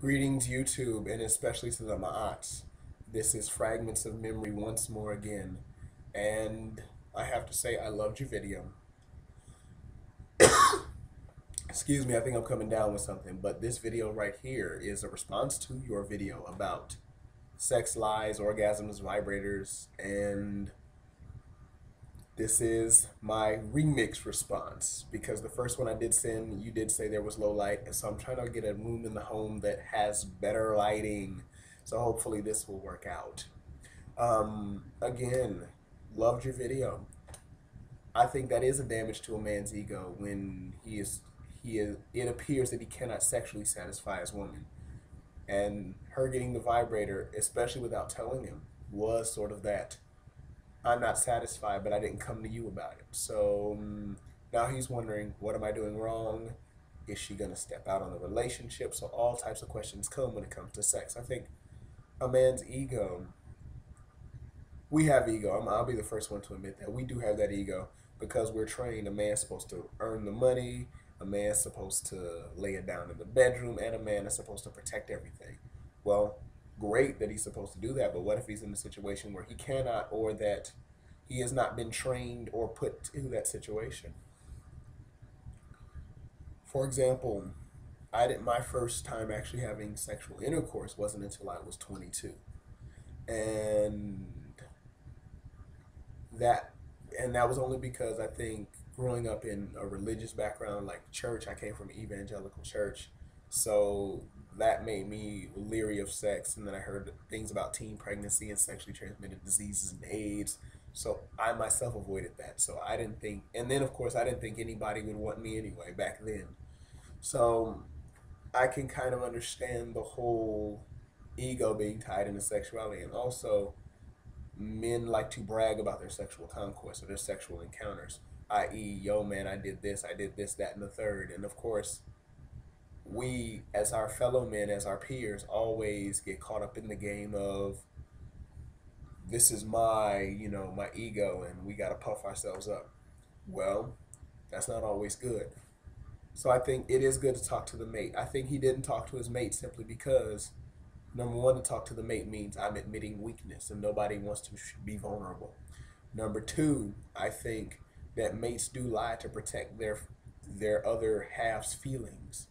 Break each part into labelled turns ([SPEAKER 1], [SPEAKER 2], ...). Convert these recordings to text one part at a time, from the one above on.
[SPEAKER 1] Greetings, YouTube, and especially to the Ma'ats. This is Fragments of Memory once more again, and I have to say I loved your video. Excuse me, I think I'm coming down with something, but this video right here is a response to your video about sex lies, orgasms, vibrators, and this is my remix response because the first one I did send, you did say there was low light, and so I'm trying to get a room in the home that has better lighting. So hopefully this will work out. Again, loved your video. I think that is a damage to a man's ego when it appears that he cannot sexually satisfy his woman. And her getting the vibrator, especially without telling him, was sort of that. I'm not satisfied, but I didn't come to you about it. So now he's wondering, what am I doing wrong? Is she going to step out on the relationship? So all types of questions come when it comes to sex. I think a man's ego, we have ego. I'll be the first one to admit that. We do have that ego because we're trained. A man's supposed to earn the money. A man's supposed to lay it down in the bedroom. And a man is supposed to protect everything. Well, great that he's supposed to do that, but what if he's in a situation where he cannot, or that he has not been trained or put to that situation? For example, my first time actually having sexual intercourse wasn't until I was 22. And that that was only because I think growing up in a religious background like church, I came from an evangelical church, so that made me leery of sex. And then I heard things about teen pregnancy and sexually transmitted diseases and AIDS, so I myself avoided that. So I didn't think, and then of course I didn't think anybody would want me anyway back then. So I can kind of understand the whole ego being tied into sexuality. And also, men like to brag about their sexual conquest or their sexual encounters, i.e., yo, man, I did this, that, and the third. And of course, we, as our fellow men, as our peers, always get caught up in the game of this is my ego, and we got to puff ourselves up. Well, that's not always good. So I think it is good to talk to the mate. I think he didn't talk to his mate simply because, number one, to talk to the mate means I'm admitting weakness, and nobody wants to be vulnerable. Number two, I think that mates do lie to protect their other half's feelings.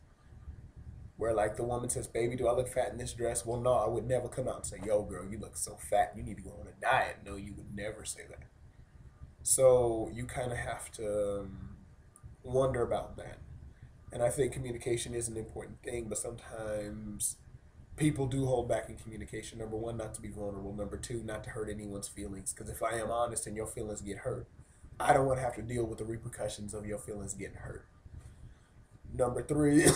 [SPEAKER 1] Where like the woman says, "Baby, do I look fat in this dress?" Well, no, I would never come out and say, "Yo, girl, you look so fat. You need to go on a diet." No, you would never say that. So you kind of have to wonder about that. And I think communication is an important thing, but sometimes people do hold back in communication. Number one, not to be vulnerable. Number two, not to hurt anyone's feelings. Because if I am honest and your feelings get hurt, I don't want to have to deal with the repercussions of your feelings getting hurt. Number three,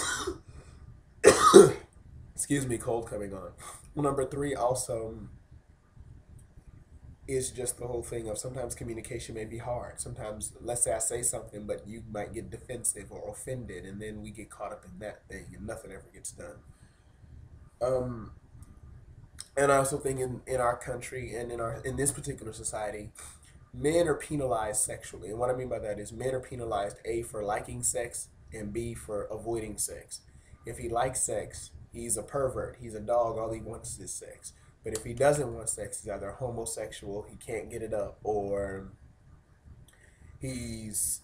[SPEAKER 1] excuse me, cold coming on. Number three also is just the whole thing of sometimes communication may be hard. Sometimes, let's say I say something, but you might get defensive or offended, and then we get caught up in that thing, and nothing ever gets done. Um, and I also think in our country and in this particular society, men are penalized sexually. And what I mean by that is men are penalized A, for liking sex, and B, for avoiding sex. If he likes sex, he's a pervert, he's a dog, all he wants is sex. But if he doesn't want sex, he's either homosexual, he can't get it up, or he's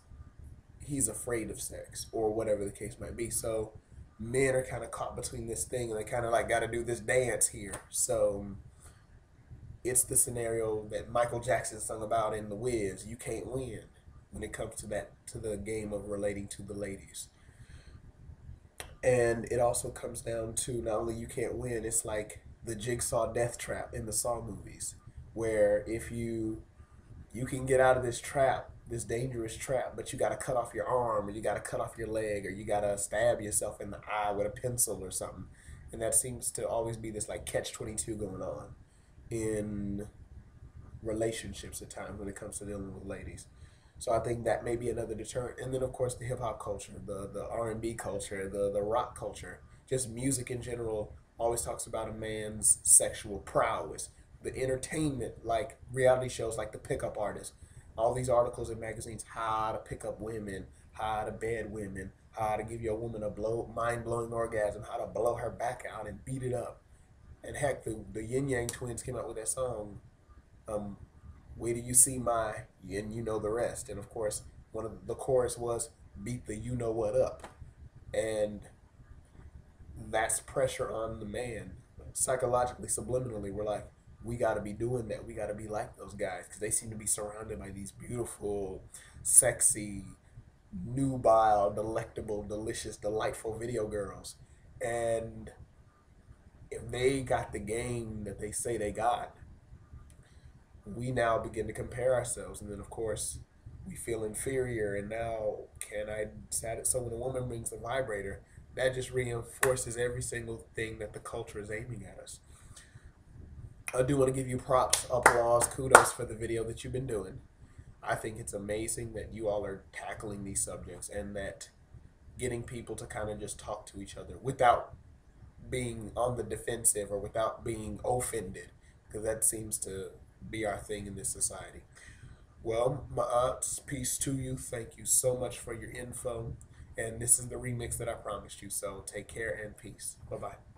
[SPEAKER 1] afraid of sex, or whatever the case might be. So men are kind of caught between this thing, and they kind of like got to do this dance here. So it's the scenario that Michael Jackson sung about in The Wiz. You can't win when it comes to the game of relating to the ladies. And it also comes down to not only you can't win, it's like the Jigsaw death trap in the Saw movies, where if you can get out of this trap, this dangerous trap, but you got to cut off your arm, or you got to cut off your leg, or you got to stab yourself in the eye with a pencil or something. And that seems to always be this like catch-22 going on in relationships at times when it comes to dealing with ladies. So I think that may be another deterrent. And then of course the hip hop culture, the R&B culture, the rock culture, just music in general always talks about a man's sexual prowess. The entertainment, like reality shows like The Pickup Artist, all these articles in magazines, how to pick up women, how to bed women, how to give your woman a mind blowing orgasm, how to blow her back out and beat it up. And heck, the Yin Yang Twins came out with that song, um, "Where do you see my," and you know the rest. And of course, one of the chorus was "Beat the you know what up," and that's pressure on the man. Psychologically, subliminally, we're like, we got to be doing that. We got to be like those guys because they seem to be surrounded by these beautiful, sexy, nubile, delectable, delicious, delightful video girls. And if they got the game that they say they got, we now begin to compare ourselves. And then, of course, we feel inferior. And now, can I satisfy? So when a woman brings a vibrator, that just reinforces every single thing that the culture is aiming at us. I do want to give you props, applause, kudos for the video that you've been doing. I think it's amazing that you all are tackling these subjects and that getting people to kind of just talk to each other without being on the defensive or without being offended, because that seems to be our thing in this society. Well, my aunts, peace to you. Thank you so much for your info. And this is the remix that I promised you. So take care and peace. Bye bye.